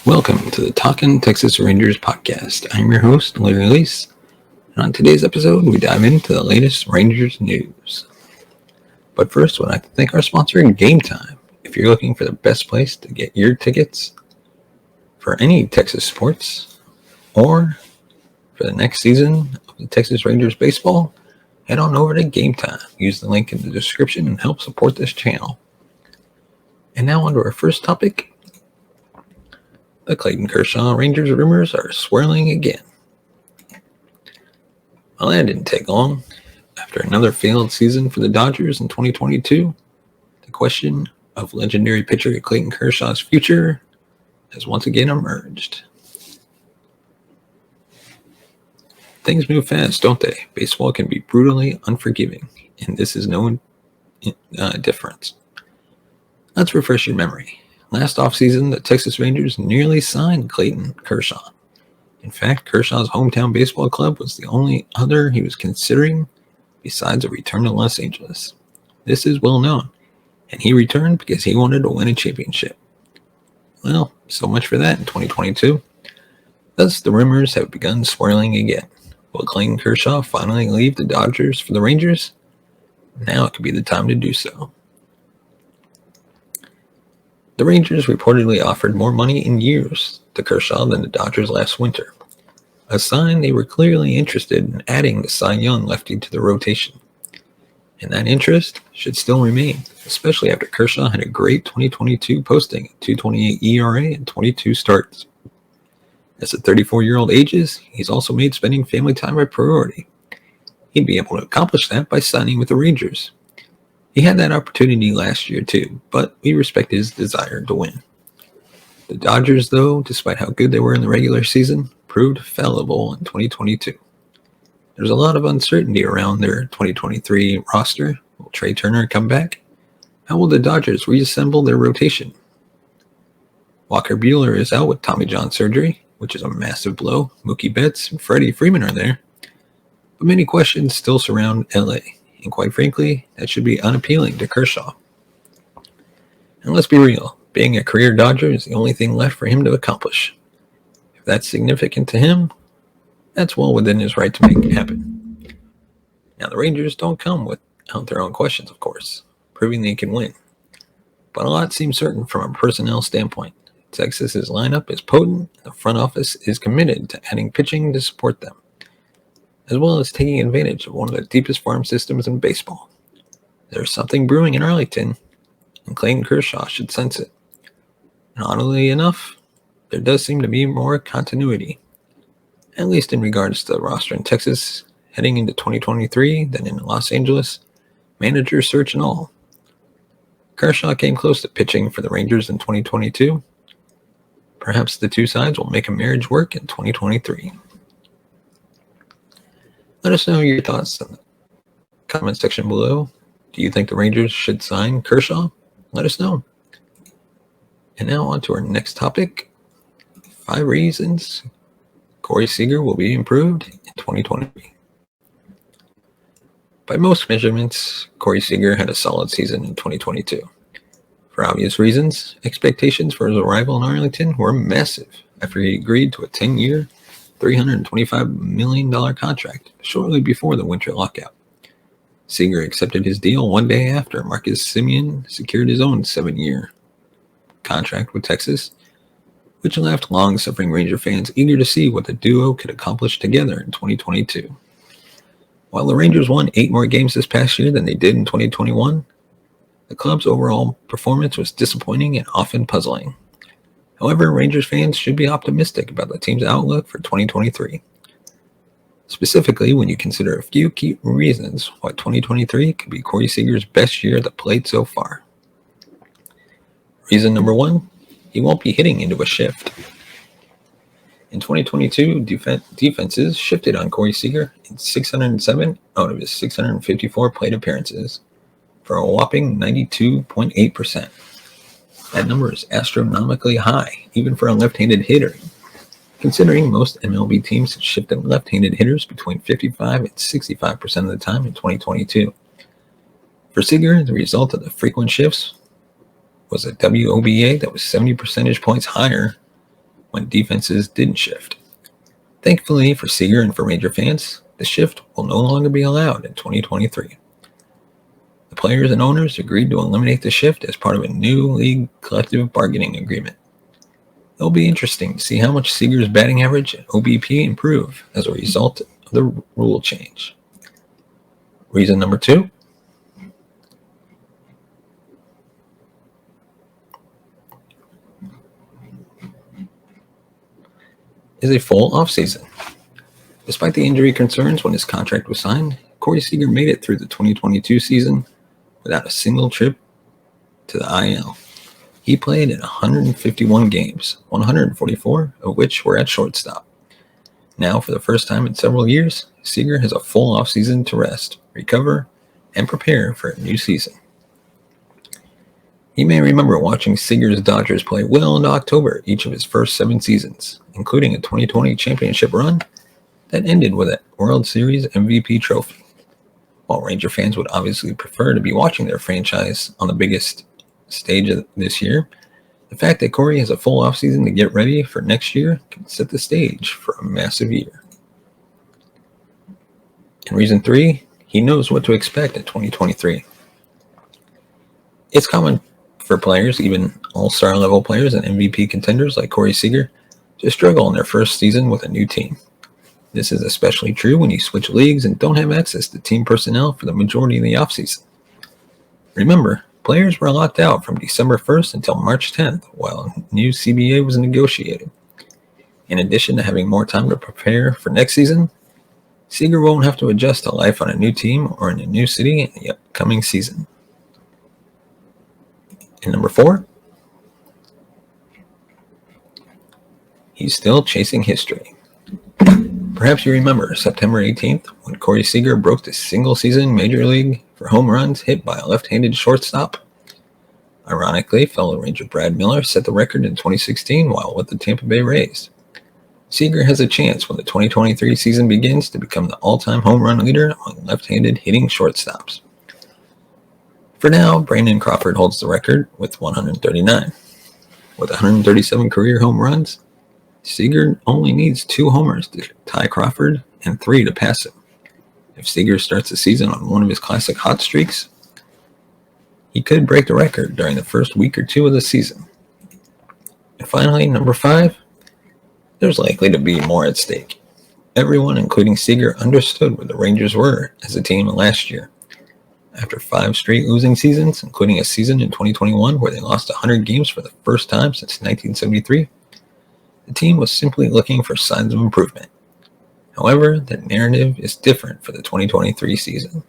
Welcome to the Talkin' Texas Rangers podcast. I'm your host, Larry Lease, and on today's episode, we dive into the latest Rangers news. But first, I'd like to thank our sponsor, Game Time. If you're looking for the best place to get your tickets for any Texas sports or for the next season of the Texas Rangers baseball, head on over to Game Time. Use the link in the description and help support this channel. And now on to our first topic. The Clayton Kershaw Rangers rumors are swirling again. Well, that didn't take long. After another failed season for the Dodgers in 2022, the question of legendary pitcher Clayton Kershaw's future has once again emerged. Things move fast, don't they? Baseball can be brutally unforgiving, and this is no difference. Let's refresh your memory. Last offseason, the Texas Rangers nearly signed Clayton Kershaw. In fact, Kershaw's hometown baseball club was the only other he was considering besides a return to Los Angeles. This is well known, and he returned because he wanted to win a championship. Well, so much for that in 2022. Thus, the rumors have begun swirling again. Will Clayton Kershaw finally leave the Dodgers for the Rangers? Now it could be the time to do so. The Rangers reportedly offered more money in years to Kershaw than the Dodgers last winter, a sign they were clearly interested in adding the Cy Young lefty to the rotation. And that interest should still remain, especially after Kershaw had a great 2022 posting at .228 ERA and 22 starts. As the 34-year-old ages, he's also made spending family time a priority. He'd be able to accomplish that by signing with the Rangers. He had that opportunity last year too, but we respect his desire to win. The Dodgers, though, despite how good they were in the regular season, proved fallible in 2022. There's a lot of uncertainty around their 2023 roster. Will Trey Turner come back? How will the Dodgers reassemble their rotation? Walker Buehler is out with Tommy John surgery, which is a massive blow. Mookie Betts and Freddie Freeman are there. But many questions still surround LA. And quite frankly, that should be unappealing to Kershaw. And let's be real, being a career Dodger is the only thing left for him to accomplish. If that's significant to him, that's well within his right to make it happen. Now, the Rangers don't come without their own questions, of course, proving they can win. But a lot seems certain from a personnel standpoint. Texas's lineup is potent, and the front office is committed to adding pitching to support them, as well as taking advantage of one of the deepest farm systems in baseball. There's something brewing in Arlington, and Clayton Kershaw should sense it. And oddly enough, there does seem to be more continuity, at least in regards to the roster in Texas heading into 2023 than in Los Angeles, manager search and all. Kershaw came close to pitching for the Rangers in 2022. Perhaps the two sides will make a marriage work in 2023. Let us know your thoughts in the comment section below. Do you think the Rangers should sign Kershaw? Let us know. And now on to our next topic. 5 reasons Corey Seager will be improved in 2023. By most measurements, Corey Seager had a solid season in 2022. For obvious reasons, expectations for his arrival in Arlington were massive after he agreed to a 10-year, $325 million contract shortly before the winter lockout. Seager accepted his deal one day after Marcus Semien secured his own 7-year contract with Texas, which left long-suffering Ranger fans eager to see what the duo could accomplish together in 2022. While the Rangers won 8 more games this past year than they did in 2021, the club's overall performance was disappointing and often puzzling. However, Rangers fans should be optimistic about the team's outlook for 2023. Specifically, when you consider a few key reasons why 2023 could be Corey Seager's best year at the plate so far. Reason number 1, he won't be hitting into a shift. In 2022, defenses shifted on Corey Seager in 607 out of his 654 plate appearances for a whopping 92.8%. That number is astronomically high, even for a left-handed hitter, considering most MLB teams shifted left-handed hitters between 55 and 65% of the time in 2022. For Seager, the result of the frequent shifts was a WOBA that was 70 percentage points higher when defenses didn't shift. Thankfully for Seager and for Ranger fans, the shift will no longer be allowed in 2023. The players and owners agreed to eliminate the shift as part of a new league collective bargaining agreement. It'll be interesting to see how much Seager's batting average and OBP improve as a result of the rule change. Reason number 2. Is a full offseason. Despite the injury concerns when his contract was signed, Corey Seager made it through the 2022 season without a single trip to the IL. He played in 151 games, 144 of which were at shortstop. Now, for the first time in several years, Seager has a full offseason to rest, recover, and prepare for a new season. You may remember watching Seager's Dodgers play well into October each of his first 7 seasons, including a 2020 championship run that ended with a World Series MVP trophy. While Ranger fans would obviously prefer to be watching their franchise on the biggest stage of this year, the fact that Corey has a full offseason to get ready for next year can set the stage for a massive year. And reason 3, he knows what to expect in 2023. It's common for players, even all-star level players and MVP contenders like Corey Seager, to struggle in their first season with a new team. This is especially true when you switch leagues and don't have access to team personnel for the majority of the offseason. Remember, players were locked out from December 1st until March 10th while a new CBA was negotiated. In addition to having more time to prepare for next season, Seager won't have to adjust to life on a new team or in a new city in the upcoming season. And number 4, he's still chasing history. Perhaps you remember September 18th when Corey Seager broke the single-season Major League for home runs hit by a left-handed shortstop. Ironically, fellow Ranger Brad Miller set the record in 2016 while with the Tampa Bay Rays. Seager has a chance when the 2023 season begins to become the all-time home run leader among left-handed hitting shortstops. For now, Brandon Crawford holds the record with 139. With 137 career home runs, Seager only needs 2 homers to tie Crawford and 3 to pass him. If Seager starts the season on one of his classic hot streaks, he could break the record during the first week or 2 of the season. And finally, number 5, there's likely to be more at stake. Everyone, including Seager, understood where the Rangers were as a team last year. After 5 straight losing seasons, including a season in 2021 where they lost 100 games for the first time since 1973, the team was simply looking for signs of improvement. However, the narrative is different for the 2023 season.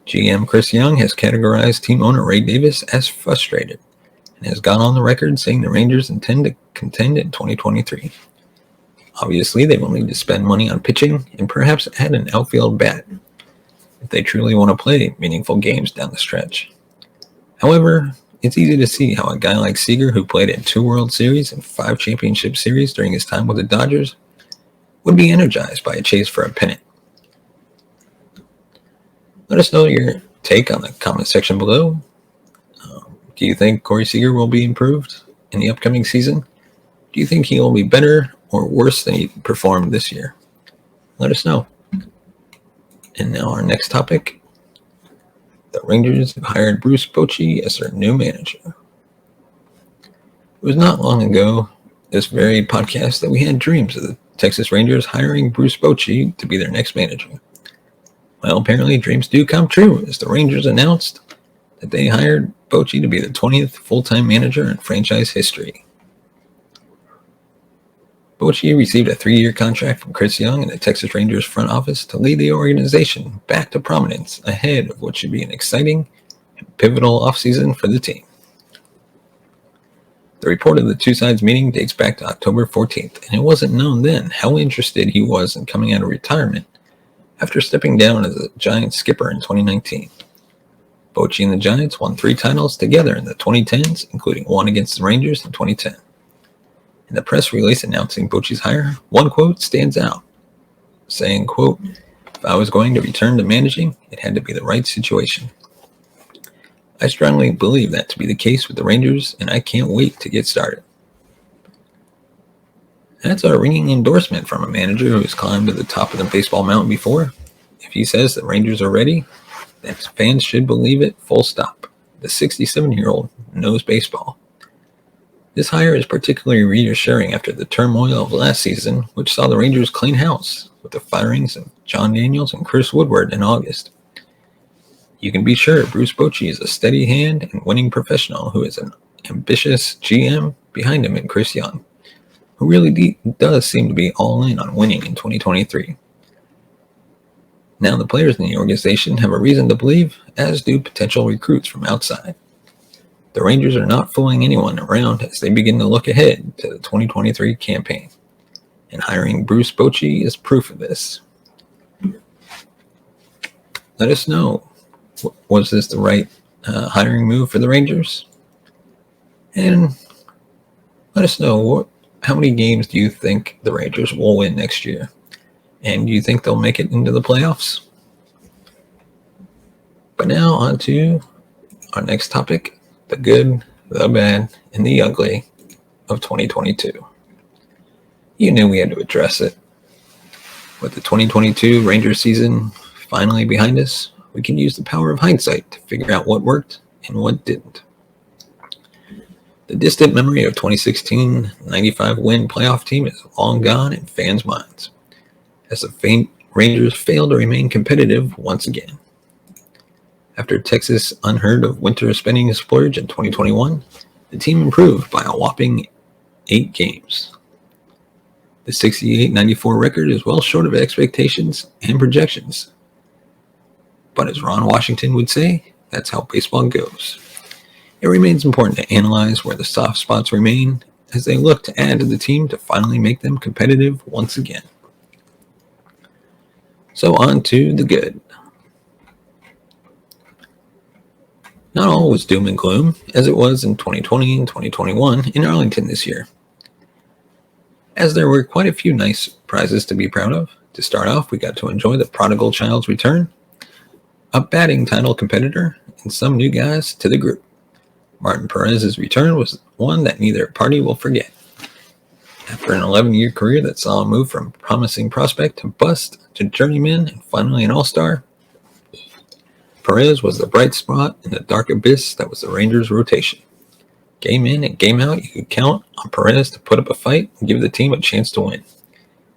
GM Chris Young has categorized team owner Ray Davis as frustrated and has gone on the record saying the Rangers intend to contend in 2023. Obviously, they will need to spend money on pitching and perhaps add an outfield bat if they truly want to play meaningful games down the stretch. However, it's easy to see how a guy like Seager, who played in 2 World Series and 5 championship series during his time with the Dodgers, would be energized by a chase for a pennant. Let us know your take on the comment section below. Do you think Corey Seager will be improved in the upcoming season? Do you think he will be better or worse than he performed this year? Let us know. And now our next topic. The Rangers have hired Bruce Bochy as their new manager. It was not long ago, this very podcast, that we had dreams of the Texas Rangers hiring Bruce Bochy to be their next manager. Well, apparently dreams do come true, as the Rangers announced that they hired Bochy to be the 20th full-time manager in franchise history. Bochy received a 3-year contract from Chris Young and the Texas Rangers front office to lead the organization back to prominence ahead of what should be an exciting and pivotal offseason for the team. The report of the two sides meeting dates back to October 14th, and it wasn't known then how interested he was in coming out of retirement after stepping down as a Giants skipper in 2019. Bochy and the Giants won 3 titles together in the 2010s, including one against the Rangers in 2010. In the press release announcing Bochy's hire, one quote stands out, saying, quote, "If I was going to return to managing, it had to be the right situation. I strongly believe that to be the case with the Rangers, and I can't wait to get started." That's a ringing endorsement from a manager who has climbed to the top of the baseball mountain before. If he says the Rangers are ready, then fans should believe it, full stop. The 67-year-old knows baseball. This hire is particularly reassuring after the turmoil of last season, which saw the Rangers clean house with the firings of John Daniels and Chris Woodward in August. You can be sure Bruce Bochy is a steady hand and winning professional who is an ambitious GM behind him in Chris Young, who really does seem to be all in on winning in 2023. Now the players in the organization have a reason to believe, as do potential recruits from outside. The Rangers are not fooling anyone around as they begin to look ahead to the 2023 campaign, and hiring Bruce Bochy is proof of this. Let us know, was this the right hiring move for the Rangers? And let us know, how many games do you think the Rangers will win next year? And do you think they'll make it into the playoffs? But now on to our next topic, the good, the bad, and the ugly of 2022. You knew we had to address it. With the 2022 Rangers season finally behind us, we can use the power of hindsight to figure out what worked and what didn't. The distant memory of 2016 95 win playoff team is long gone in fans' minds, as the Rangers failed to remain competitive once again. After Texas' unheard of winter spending splurge in 2021, the team improved by a whopping 8 games. The 68-94 record is well short of expectations and projections. But as Ron Washington would say, that's how baseball goes. It remains important to analyze where the soft spots remain as they look to add to the team to finally make them competitive once again. So on to the good. Not all was doom and gloom, as it was in 2020 and 2021 in Arlington this year, as there were quite a few nice prizes to be proud of. To start off, we got to enjoy the prodigal child's return, a batting title competitor, and some new guys to the group. Martin Perez's return was one that neither party will forget. After an 11-year career that saw him move from promising prospect to bust to journeyman and finally an all-star, Perez was the bright spot in the dark abyss that was the Rangers' rotation. Game in and game out, you could count on Perez to put up a fight and give the team a chance to win.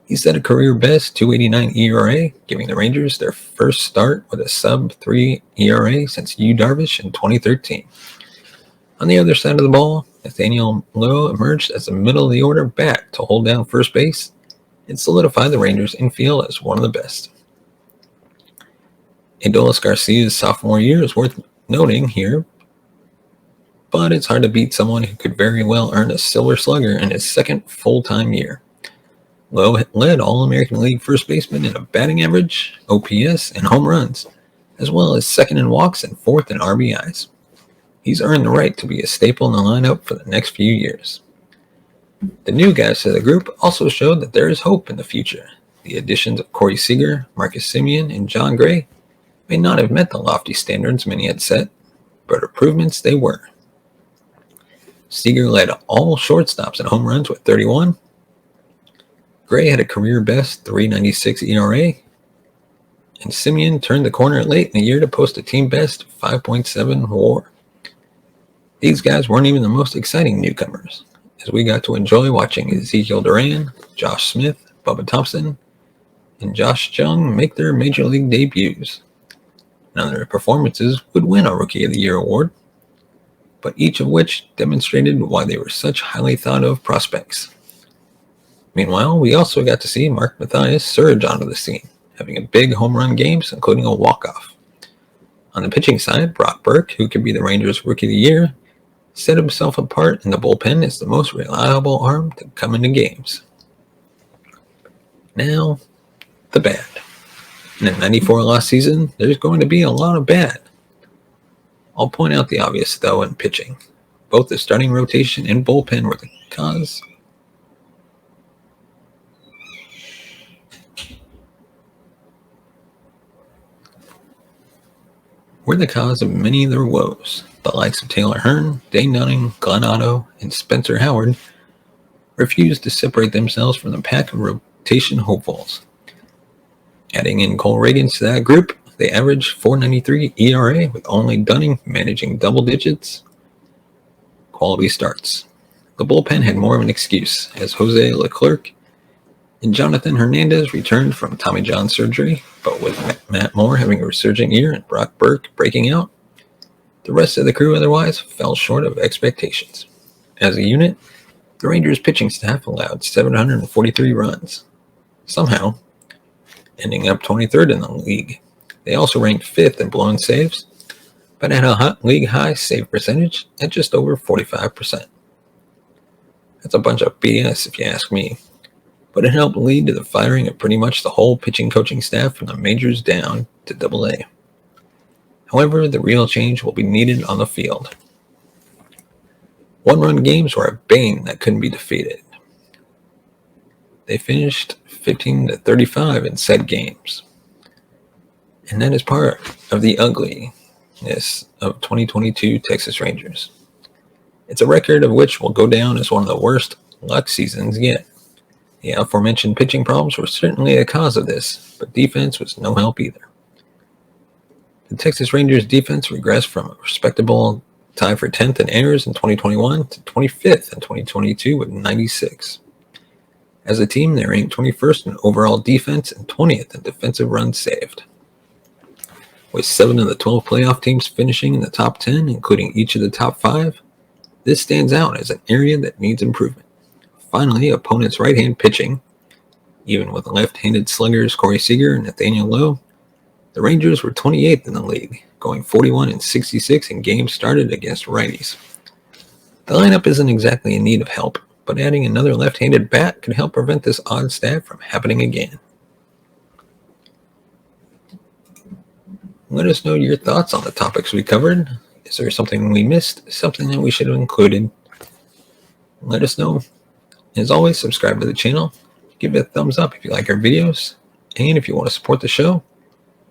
He set a career-best 2.89 ERA, giving the Rangers their first start with a sub-3 ERA since Yu Darvish in 2013. On the other side of the ball, Nathaniel Lowe emerged as the middle-of-the-order bat to hold down first base and solidify the Rangers' infield as one of the best. Adolis Garcia's sophomore year is worth noting here, but it's hard to beat someone who could very well earn a Silver Slugger in his second full-time year. Lowe led All-American League first baseman in a batting average, OPS, and home runs, as well as second in walks and fourth in RBIs. He's earned the right to be a staple in the lineup for the next few years. The new guys to the group also showed that there is hope in the future. The additions of Corey Seager, Marcus Semien, and John Gray may not have met the lofty standards many had set, but improvements they were. Seager led all shortstops in home runs with 31. Gray had a career-best 3.96 ERA, and Semien turned the corner late in the year to post a team-best 5.7 WAR. These guys weren't even the most exciting newcomers, as we got to enjoy watching Ezekiel Duran, Josh Smith, Bubba Thompson, and Josh Jung make their Major League debuts. None of their performances would win a Rookie of the Year award, but each of which demonstrated why they were such highly thought-of prospects. Meanwhile, we also got to see Mark Mathias surge onto the scene, having a big home run games, including a walk-off. On the pitching side, Brock Burke, who could be the Rangers' Rookie of the Year, set himself apart in the bullpen as the most reliable arm to come into games. Now, the bad. In a 94 loss season, there's going to be a lot of bad. I'll point out the obvious, though, in pitching. Both the starting rotation and bullpen were the cause of many of their woes. The likes of Taylor Hearn, Dane Dunning, Glenn Otto, and Spencer Howard refused to separate themselves from the pack of rotation hopefuls. Adding in Cole Reagans to that group, they averaged .493 ERA with only Dunning managing double digits. Quality starts. The bullpen had more of an excuse, as Jose Leclerc and Jonathan Hernandez returned from Tommy John surgery, but with Matt Moore having a resurgent year and Brock Burke breaking out, the rest of the crew otherwise fell short of expectations. As a unit, the Rangers pitching staff allowed 743 runs, somehow ending up 23rd in the league. They also ranked 5th in blown saves, but had a league-high save percentage at just over 45%. That's a bunch of BS if you ask me, but it helped lead to the firing of pretty much the whole pitching coaching staff from the majors down to AA. However, the real change will be needed on the field. One-run games were a bane that couldn't be defeated. They finished 15-35 in said games. And that is part of the ugliness of 2022 Texas Rangers. It's a record of which will go down as one of the worst luck seasons yet. The aforementioned pitching problems were certainly a cause of this, but defense was no help either. The Texas Rangers defense regressed from a respectable tie for 10th in errors in 2021 to 25th in 2022 with 96. As a team, they ranked 21st in overall defense and 20th in defensive runs saved. With 7 of the 12 playoff teams finishing in the top 10, including each of the top 5, this stands out as an area that needs improvement. Finally, opponents' right-hand pitching, even with left-handed sluggers Corey Seager and Nathaniel Lowe, the Rangers were 28th in the league, going 41-66 in games started against righties. The lineup isn't exactly in need of help, but adding another left-handed bat could help prevent this odd stat from happening again. Let us know your thoughts on the topics we covered. Is there something we missed? Something that we should have included? Let us know. As always, subscribe to the channel. Give it a thumbs up if you like our videos. And if you want to support the show,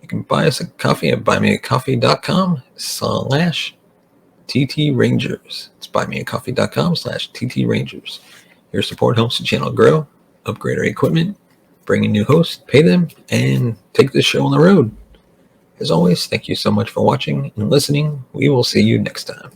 you can buy us a coffee at buymeacoffee.com/TTRangers. It's buymeacoffee.com/TTRangers. Your support helps the channel grow, upgrade our equipment, bring in new hosts, pay them, and take this show on the road. As always, thank you so much for watching and listening. We will see you next time.